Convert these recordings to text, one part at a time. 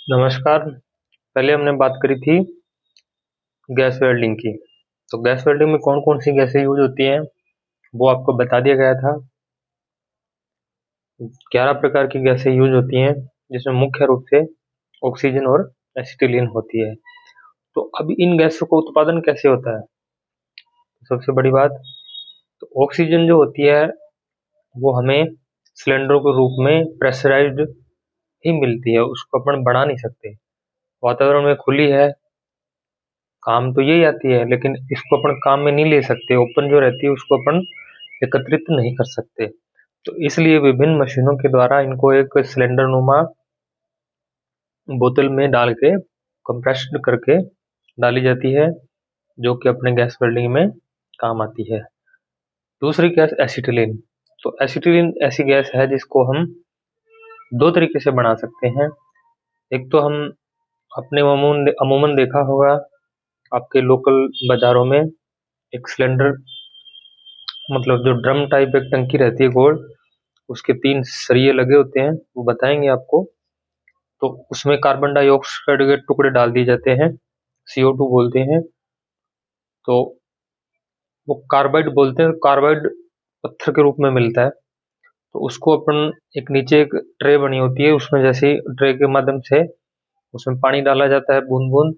नमस्कार। पहले हमने बात करी थी गैस वेल्डिंग की। तो गैस वेल्डिंग में कौन-कौन सी गैसें यूज़ होती हैं, वो आपको बता दिया गया था। 11 प्रकार की गैसें यूज़ होती हैं, जिसमें मुख्य रूप से ऑक्सीजन और एसिटिलीन होती है। तो अब इन गैसों का उत्पादन कैसे होता है? सबसे बड़ी बात, तो ऑक्सीजन जो होती है, वो हमें सिलेंडरों के रूप में प्रेशराइज़्ड ही मिलती है, उसको अपन बढ़ा नहीं सकते। वातावरण में खुली है, काम तो यही आती है, लेकिन इसको अपन काम में नहीं ले सकते। ओपन जो रहती है उसको अपन एकत्रित नहीं कर सकते। तो इसलिए विभिन्न मशीनों के द्वारा इनको एक सिलेंडर नुमा बोतल में डाल के कंप्रेस्ड करके डाली जाती है, जो कि अपने गैस वेल्डिंग में काम आती है। दूसरी गैस एसिटिलीन। तो एसिटिलीन ऐसी गैस है जिसको हम दो तरीके से बना सकते हैं। एक तो हम अपने अमूमन देखा होगा आपके लोकल बाजारों में एक सिलेंडर, मतलब जो ड्रम टाइप एक टंकी रहती है गोल, उसके 3 सरिये लगे होते हैं, वो बताएँगे आपको। तो उसमें कार्बन डाइऑक्साइड के टुकड़े डाल दिए जाते हैं, CO2 बोलते हैं। तो वो कार्बाइड बोलते हैं, कार्बाइड पत्थर के रूप में मिलता है। तो उसको अपन एक नीचे एक ट्रे बनी होती है, उसमें जैसे ही ट्रे के माध्यम से उसमें पानी डाला जाता है बूंद-बूंद,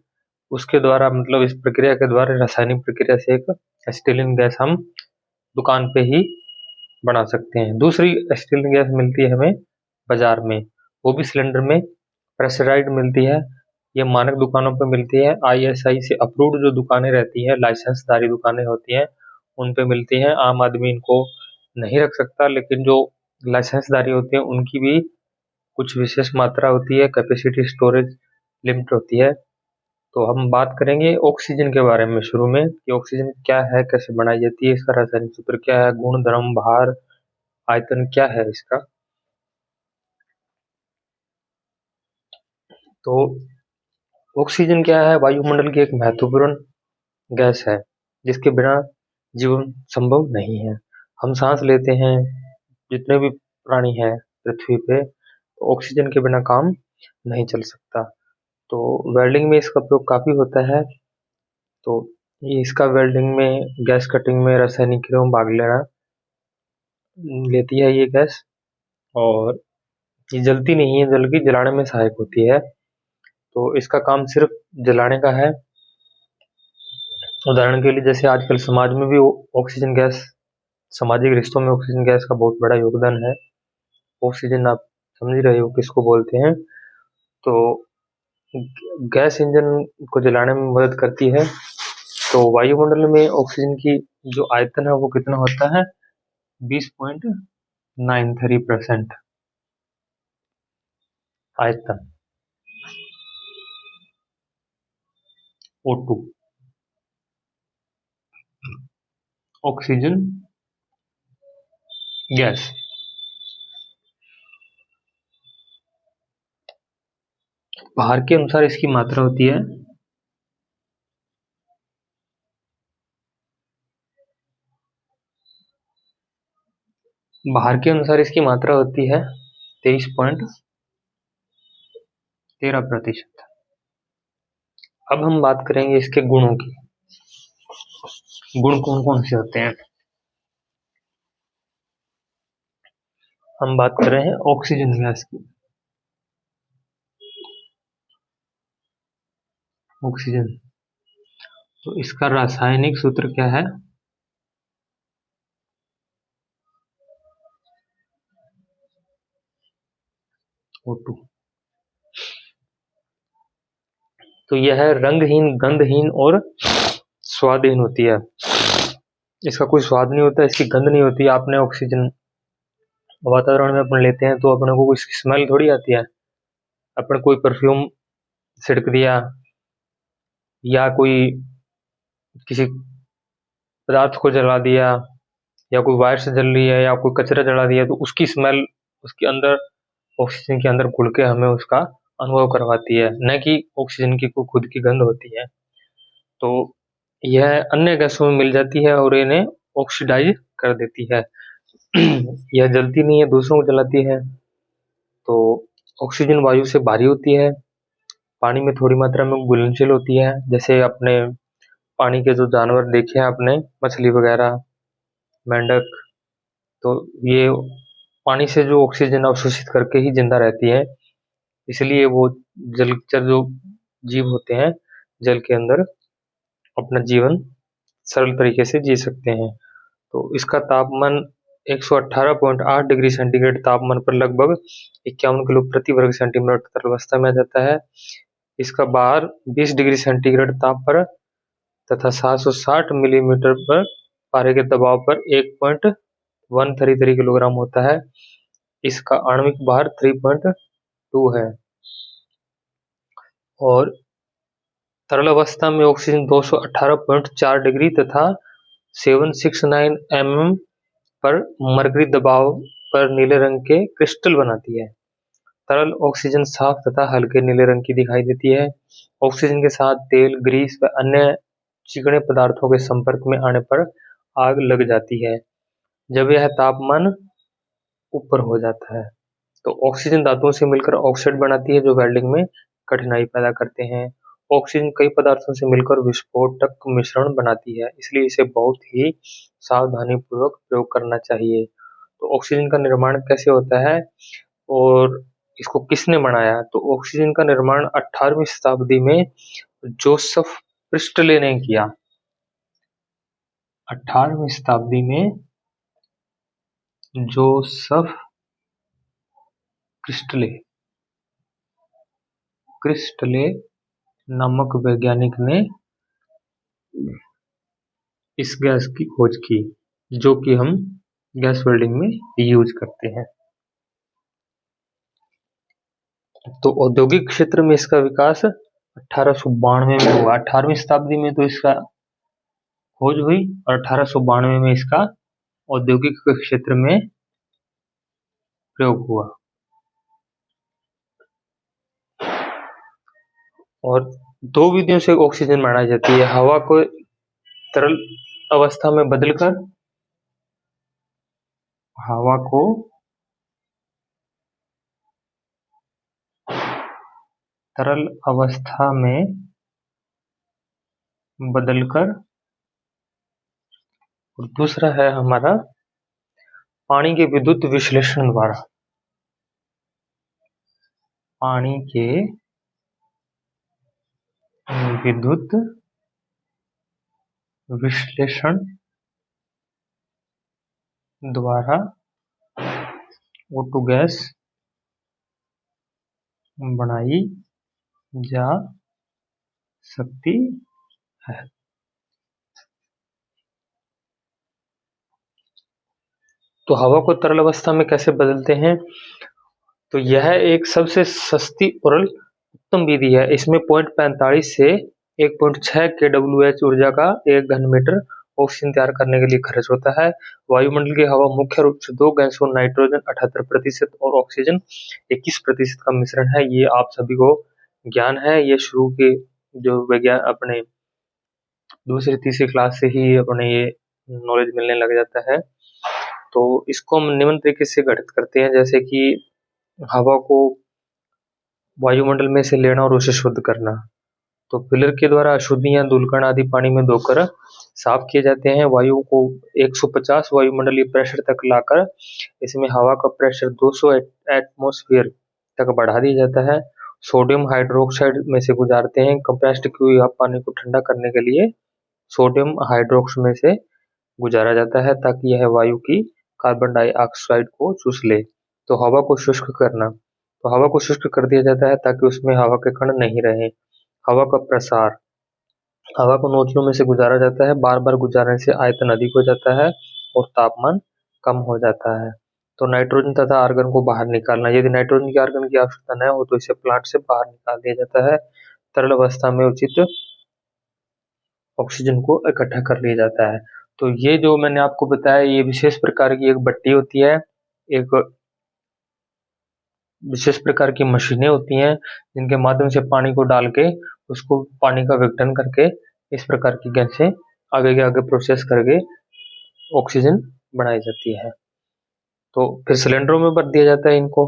उसके द्वारा, मतलब इस प्रक्रिया के द्वारा, रासायनिक प्रक्रिया से एक एसिटिलीन गैस हम दुकान पे ही बना सकते हैं। दूसरी एसिटिलीन गैस मिलती है हमें बाजार में, वो भी सिलेंडर में प्रेशराइज्ड मिलती है। ये मानक दुकानों पे मिलती है। ISI से अप्रूव्ड जो दुकानें रहती हैं, लाइसेंसधारी दुकानें होती हैं, उन पे मिलती हैं। आम आदमी इनको नहीं रख सकता, लेकिन जो लाइसेंसधारी होती हैं उनकी भी कुछ विशेष मात्रा होती है, कैपेसिटी स्टोरेज लिमिट होती है। तो हम बात करेंगे ऑक्सीजन के बारे में शुरू में, कि ऑक्सीजन क्या है, कैसे बनाई जाती है, इसका रासायनिक सूत्र क्या है, गुण, धर्म, भार, आयतन क्या है इसका। तो ऑक्सीजन क्या है? वायुमंडल की एक महत्वपूर्ण गैस है, जिसके बिना जीवन संभव नहीं है। हम सांस लेते हैं, जितने भी प्राणी हैं पृथ्वी पे, तो ऑक्सीजन के बिना काम नहीं चल सकता। तो वेल्डिंग में इसका उपयोग काफ़ी होता है। तो ये इसका वेल्डिंग में, गैस कटिंग में, रासायनिक क्रियाओं में भाग लेना लेती है ये गैस। और ये जलती नहीं है, बल्कि जलाने में सहायक होती है। तो इसका काम सिर्फ जलाने का है। उदाहरण के लिए, जैसे आजकल समाज में भी ऑक्सीजन गैस, सामाजिक रिश्तों में ऑक्सीजन गैस का बहुत बड़ा योगदान है। ऑक्सीजन, आप समझ रहे हो किसको बोलते हैं। तो गैस इंजन को जलाने में मदद करती है। तो वायुमंडल में ऑक्सीजन की जो आयतन है वो कितना होता है? 20.93% आयतन, O2, ऑक्सीजन गैस। बाहर के अनुसार इसकी मात्रा होती है, बाहर के अनुसार इसकी मात्रा होती है 23.13%। अब हम बात करेंगे इसके गुणों की। गुण कौन कौन से होते हैं? हम बात कर रहे हैं ऑक्सीजन गैस की। ऑक्सीजन, तो इसका रासायनिक सूत्र क्या है? O2। तो यह रंगहीन, गंधहीन और स्वादहीन होती है। इसका कोई स्वाद नहीं होता, इसकी गंध नहीं होती। आपने ऑक्सीजन वातावरण में अपन लेते हैं तो अपने को इसकी स्मेल थोड़ी आती है। अपन कोई परफ्यूम छिड़क दिया, या कोई किसी पदार्थ को जला दिया, या कोई वायर से जल रही है, या कोई कचरा जला दिया, तो उसकी स्मेल उसके अंदर, ऑक्सीजन के अंदर घुल के हमें उसका अनुभव करवाती है, न कि ऑक्सीजन की कोई खुद की गंध होती है। तो यह अन्य गैसों में मिल जाती है और इन्हें ऑक्सीडाइज कर देती है। यह जलती नहीं है, दूसरों को जलाती है। तो ऑक्सीजन वायु से भारी होती है, पानी में थोड़ी मात्रा में घुलनशील होती है, जैसे अपने पानी के जो जानवर देखे हैं आपने, मछली वगैरह, मेंढक, तो ये पानी से जो ऑक्सीजन अवशोषित करके ही जिंदा रहती है, इसलिए वो जलचर जो जीव होते हैं जल के अंदर अपना जीवन सरल तरीके से जी सकते हैं। तो इसका तापमान 118.8 डिग्री सेंटीग्रेड तापमान पर लगभग 51 किलो प्रति वर्ग सेंटीमीटर तरल अवस्था में आ जाता है। इसका बाहर 20 डिग्री सेंटीग्रेड ताप पर तथा 760 मिलीमीटर पर पारे के दबाव पर 1.133 किलोग्राम होता है। इसका आणविक भार 3.2 है और तरल अवस्था में ऑक्सीजन 218.4 डिग्री तथा 769 mm पर मरकरी दबाव पर नीले रंग के क्रिस्टल बनाती है। तरल ऑक्सीजन साफ तथा हल्के नीले रंग की दिखाई देती है। ऑक्सीजन के साथ तेल, ग्रीस व अन्य चिकने पदार्थों के संपर्क में आने पर आग लग जाती है जब यह तापमान ऊपर हो जाता है। तो ऑक्सीजन धातुओं से मिलकर ऑक्साइड बनाती है जो वेल्डिंग में कठिनाई पैदा करते हैं। ऑक्सीजन कई पदार्थों से मिलकर विस्फोटक मिश्रण बनाती है, इसलिए इसे बहुत ही सावधानी पूर्वक प्रयोग करना चाहिए। तो ऑक्सीजन का निर्माण कैसे होता है और इसको किसने बनाया? तो ऑक्सीजन का निर्माण 18वीं शताब्दी में जोसेफ प्रिस्टले ने किया। 18वीं शताब्दी में जोसेफ क्रिस्टले नामक वैज्ञानिक ने इस गैस की खोज की जो कि हम गैस वेल्डिंग में यूज करते हैं। तो औद्योगिक क्षेत्र में इसका विकास 1892 में हुआ। 18वीं शताब्दी में तो इसका खोज हुई और 1892 में इसका औद्योगिक क्षेत्र में प्रयोग हुआ। और दो विधियों से ऑक्सीजन बनाई जाती है, हवा को तरल अवस्था में बदलकर हवा को तरल अवस्था में बदलकर, और दूसरा है हमारा पानी के विद्युत विश्लेषण द्वारा। पानी के विद्युत विश्लेषण द्वारा O2 गैस बनाई जा सकती है। तो हवा को तरल अवस्था में कैसे बदलते हैं? तो यह एक सबसे सस्ती और उत्तम विधि है। इसमें 0.45 से 1.6 kWh ऊर्जा का 1 घन मीटर ऑक्सीजन तैयार करने के लिए खर्च होता है। वायुमंडल की हवा मुख्य रूप से दो गैसों नाइट्रोजन 78% और ऑक्सीजन 21% का मिश्रण है। ये आप सभी को ज्ञान है, ये शुरू के जो विज्ञान अपने दूसरी तीसरी क्लास से ही अपने ये नॉलेज मिलने लग जाता है। तो इसको हम निम्न तरीके से गठित करते हैं, जैसे कि हवा को वायुमंडल में से लेना और उसे शुद्ध करना। तो फिलर के द्वारा अशुद्धियां, धूलकण आदि पानी में धोकर साफ किए जाते हैं। वायु को 150 वायुमंडलीय प्रेशर तक लाकर इसमें हवा का प्रेशर 200 एटमॉस्फेयर तक बढ़ा दिया जाता है। सोडियम हाइड्रोक्साइड में से गुजारते हैं। कंप्रेस्ड किए हुए पानी को ठंडा करने के लिए सोडियम हाइड्रोक्स में से गुजारा जाता है ताकि यह वायु की कार्बन डाइऑक्साइड को चूस ले। तो हवा को शुष्क करना, तो हवा को शुष्क कर दिया जाता है ताकि उसमें हवा के कण नहीं रहे। हवा का प्रसार, हवा को नोजलों में से गुजारा जाता है। बार बार गुजारने से आयतन अधिक हो जाता है और तापमान कम हो जाता है। तो नाइट्रोजन तथा आर्गन को बाहर निकालना, यदि नाइट्रोजन की आर्गन की आवश्यकता न हो तो इसे प्लांट से बाहर निकाल दिया जाता है। तरल अवस्था में उचित ऑक्सीजन को इकट्ठा कर लिया जाता है। तो ये जो मैंने आपको बताया, ये विशेष प्रकार की एक भट्टी होती है, एक विशेष प्रकार की मशीनें होती हैं जिनके माध्यम से पानी को डाल के उसको पानी का विघटन करके इस प्रकार की गैसें आगे के आगे प्रोसेस करके ऑक्सीजन बनाई जाती है। तो फिर सिलेंडरों में भर दिया जाता है इनको।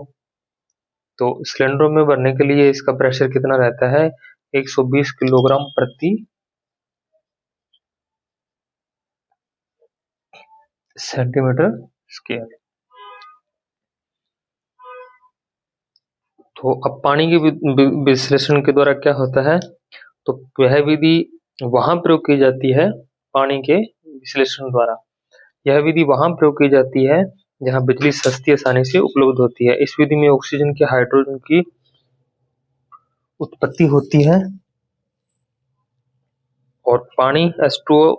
तो सिलेंडरों में भरने के लिए इसका प्रेशर कितना रहता है, 120 किलोग्राम प्रति सेंटीमीटर स्क्वायर। तो अब पानी के विश्लेषण के द्वारा क्या होता है, तो वह विधि वहां प्रयोग की जाती है, पानी के विश्लेषण द्वारा यह विधि वहां प्रयोग की जाती है जहां बिजली सस्ती आसानी से उपलब्ध होती है। इस विधि में ऑक्सीजन के हाइड्रोजन की उत्पत्ति होती है और पानी H2O,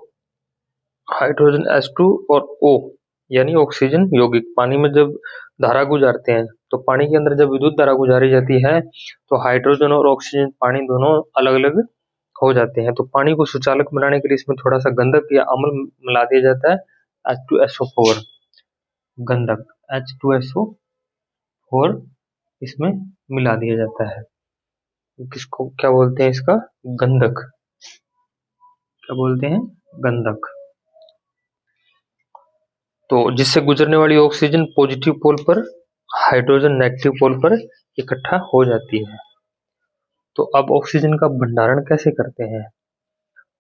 हाइड्रोजन H2 और O यानी ऑक्सीजन यौगिक पानी में जब धारा गुजारते हैं, तो पानी के अंदर जब विद्युत धारा गुजारी जाती है तो हाइड्रोजन और ऑक्सीजन पानी दोनों अलग अलग हो जाते हैं। तो पानी को सुचालक बनाने के लिए इसमें थोड़ा सा गंधक या अम्ल मिला दिया जाता है, H2SO4 गंधक, H2SO4 इसमें मिला दिया जाता है। किसको क्या बोलते हैं, इसका गंधक, क्या बोलते हैं, गंधक। तो जिससे गुजरने वाली ऑक्सीजन पॉजिटिव पोल पर, हाइड्रोजन नेगेटिव पोल पर इकट्ठा हो जाती है। तो अब ऑक्सीजन का भंडारण कैसे करते हैं,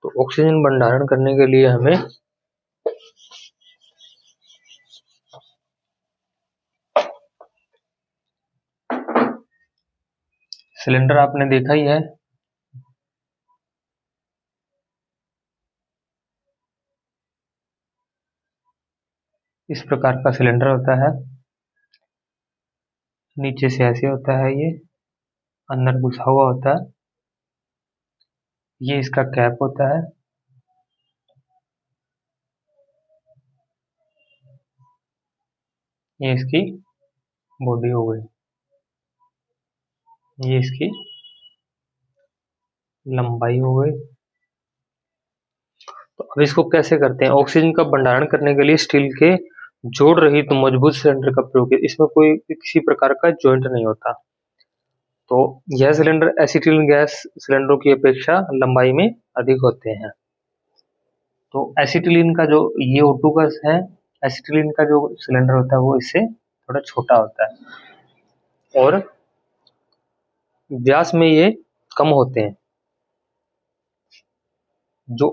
तो ऑक्सीजन भंडारण करने के लिए हमें सिलेंडर आपने देखा ही है, इस प्रकार का सिलेंडर होता है, नीचे से ऐसे होता है, ये अंदर घुसा हुआ होता है, ये इसका कैप होता है, ये इसकी बॉडी हो गई, ये इसकी लंबाई हो गई। तो अब इसको कैसे करते हैं, ऑक्सीजन का भंडारण करने के लिए स्टील के जोड़ रहित तो मजबूत सिलेंडर का प्रयोग है, इसमें कोई किसी प्रकार का जॉइंट नहीं होता। तो यह सिलेंडर एसिटिलीन गैस सिलेंडरों की अपेक्षा लंबाई में अधिक होते हैं। तो एसिटिलीन का जो ये O2 गैस है, एसिटिलीन का जो सिलेंडर होता है वो इससे थोड़ा छोटा होता है और व्यास में ये कम होते हैं। जो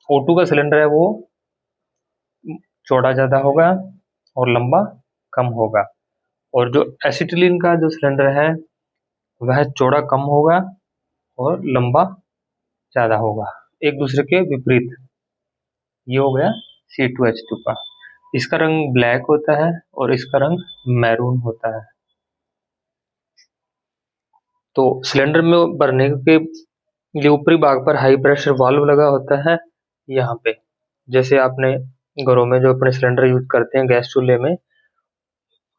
O2 का सिलेंडर है वो चौड़ा ज्यादा होगा और लंबा कम होगा, और जो एसिटिलीन का जो सिलेंडर है वह चौड़ा कम होगा और लंबा ज्यादा होगा, एक दूसरे के विपरीत। ये हो गया C2H2 का, इसका रंग ब्लैक होता है और इसका रंग मैरून होता है। तो सिलेंडर में भरने के लिए ऊपरी भाग पर हाई प्रेशर वाल्व लगा होता है, यहाँ पे जैसे आपने घरों में जो अपने सिलेंडर यूज करते हैं गैस चूल्हे में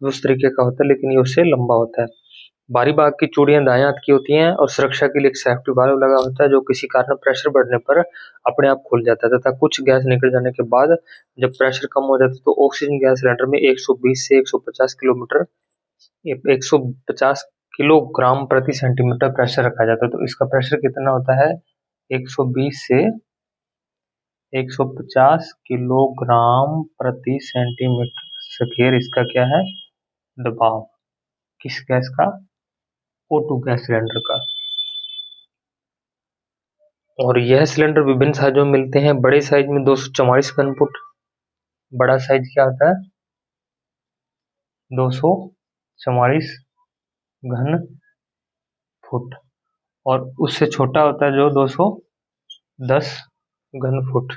उस तरीके का होता है, लेकिन ये उससे लंबा होता है। बाहरी भाग की चूड़ियां दाएं हाथ की होती हैं और सुरक्षा के लिए एक सेफ्टी वाल्व लगा होता है जो किसी कारण प्रेशर बढ़ने पर अपने आप खुल जाता है, तथा कुछ गैस निकल जाने के बाद जब प्रेशर कम हो जाता है तो ऑक्सीजन गैस सिलेंडर में 120 से 150 किलोमीटर 150 किलोग्राम प्रति सेंटीमीटर प्रेशर रखा जाता है। तो इसका प्रेशर कितना होता है, 120 से 150 किलोग्राम प्रति सेंटीमीटर स्क्वायर, इसका क्या है दबाव, किस गैस का, O2 गैस सिलेंडर का। और यह सिलेंडर विभिन्न साइजों में मिलते हैं, बड़े साइज में 244 घन फुट, बड़ा साइज क्या होता है 244 घन फुट, और उससे छोटा होता है जो 210 घन फुट,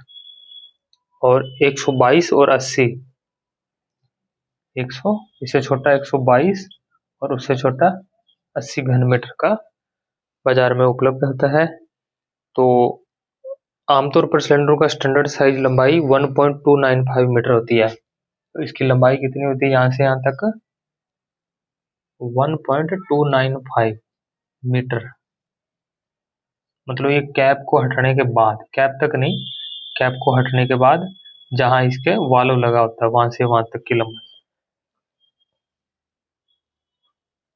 और 122 और 80, 100 इससे छोटा 122 और उससे छोटा 80 घन मीटर का बाजार में उपलब्ध होता है। तो आमतौर पर सिलेंडरों का स्टैंडर्ड साइज लंबाई 1.295 मीटर होती है। तो इसकी लंबाई कितनी होती है, यहाँ से यहाँ तक 1.295 मीटर, मतलब ये कैप को हटाने के बाद, कैप तक नहीं, कैप को हटने के बाद जहां इसके वाल्व लगा होता है वहां से वहां तक की लंबाई।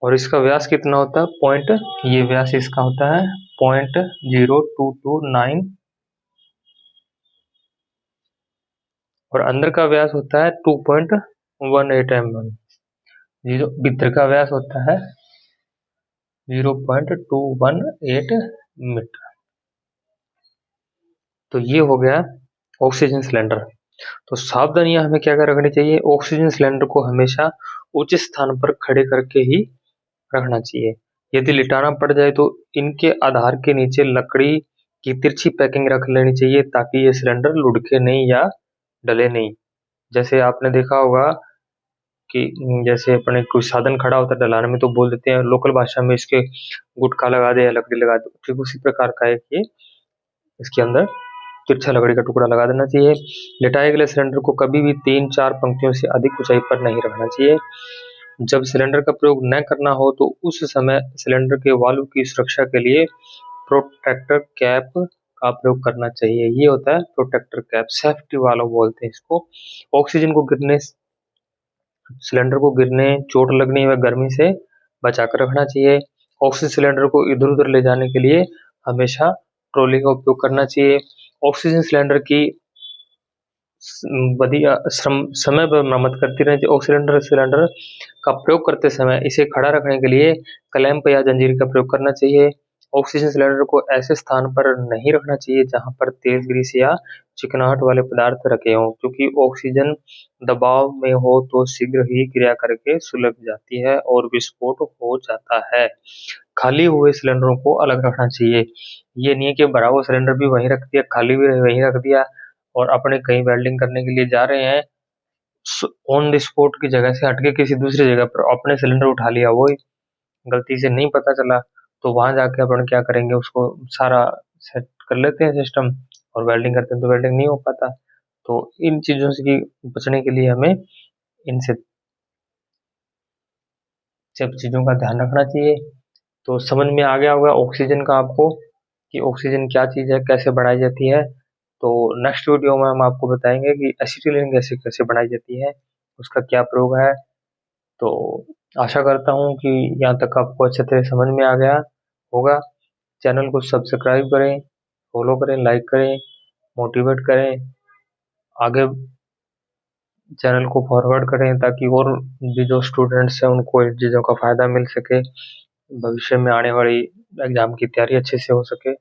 और इसका व्यास कितना होता है, पॉइंट, ये व्यास इसका होता है 0.0229, और अंदर का व्यास होता है 2.18 mm। जीरो भीतर का व्यास होता है 0.218 मीटर। तो ये हो गया ऑक्सीजन सिलेंडर। तो सावधानियां हमें क्या क्या रखनी चाहिए, ऑक्सीजन सिलेंडर को हमेशा उचित स्थान पर खड़े करके ही रखना चाहिए। यदि लिटाना पड़ जाए तो इनके आधार के नीचे लकड़ी की तिरछी पैकिंग रख लेनी चाहिए ताकि ये सिलेंडर लुढ़के नहीं या डले नहीं। जैसे आपने देखा होगा कि जैसे अपने कोई साधन खड़ा होता है डलाने में तो बोल देते हैं लोकल भाषा में इसके गुटका लगा दे या लकड़ी लगा दे, ठीक उसी प्रकार का है कि इसके अंदर तिरछा लकड़ी का टुकड़ा लगा देना चाहिए। लिटाए गए सिलेंडर को कभी भी 3-4 पंक्तियों से अधिक ऊंचाई पर नहीं रखना चाहिए। जब सिलेंडर का प्रयोग न करना हो तो उस समय सिलेंडर के वाल्व की सुरक्षा के लिए प्रोटेक्टर कैप का प्रयोग करना चाहिए। ये होता है प्रोटेक्टर कैप, सेफ्टी वाल्व बोलते हैं इसको। ऑक्सीजन को गिरने सिलेंडर को गिरने, चोट लगने व गर्मी से बचाकर रखना चाहिए। ऑक्सीजन सिलेंडर को इधर उधर ले जाने के लिए हमेशा ट्रॉली का उपयोग करना चाहिए। ऑक्सीजन सिलेंडर की बढ़िया समय पर मरम्मत करती रहनी चाहिए। ऑक्सीजन सिलेंडर का प्रयोग करते समय इसे खड़ा रखने के लिए क्लैंप या जंजीर का प्रयोग करना चाहिए। ऑक्सीजन सिलेंडर को ऐसे स्थान पर नहीं रखना चाहिए जहां पर तेज ग्रीस या चिकनाहट वाले पदार्थ रखे हों, क्योंकि ऑक्सीजन दबाव में हो तो शीघ्र ही क्रिया करके सुलग जाती है और विस्फोट हो जाता है। खाली हुए सिलेंडरों को अलग रखना चाहिए। ये नहीं है कि भरा हुआ सिलेंडर भी वहीं रख दिया, खाली भी वहीं रख दिया और अपने कहीं वेल्डिंग करने के लिए जा रहे हैं, ऑन द स्पॉट की जगह से हटके किसी दूसरी जगह पर अपने सिलेंडर उठा लिया, वो गलती से नहीं पता चला तो वहां जाके अपन क्या करेंगे, उसको सारा सेट कर लेते हैं सिस्टम और वेल्डिंग करते हैं तो वेल्डिंग नहीं हो पाता। तो इन चीजों से की बचने के लिए हमें इनसे सब चीजों का ध्यान रखना चाहिए। तो समझ में आ गया होगा ऑक्सीजन का आपको कि ऑक्सीजन क्या चीज है, कैसे बनाई जाती है। तो नेक्स्ट वीडियो में हम आपको बताएंगे कि एसिटिलीन गैस कैसे बनाई जाती है, उसका क्या प्रयोग है। तो आशा करता हूँ कि यहाँ तक आपको अच्छे तरह समझ में आ गया होगा। चैनल को सब्सक्राइब करें, फॉलो करें, लाइक करें, मोटिवेट करें, आगे चैनल को फॉरवर्ड करें ताकि और भी जो स्टूडेंट्स हैं उनको इन चीज़ों का फ़ायदा मिल सके, भविष्य में आने वाली एग्ज़ाम की तैयारी अच्छे से हो सके।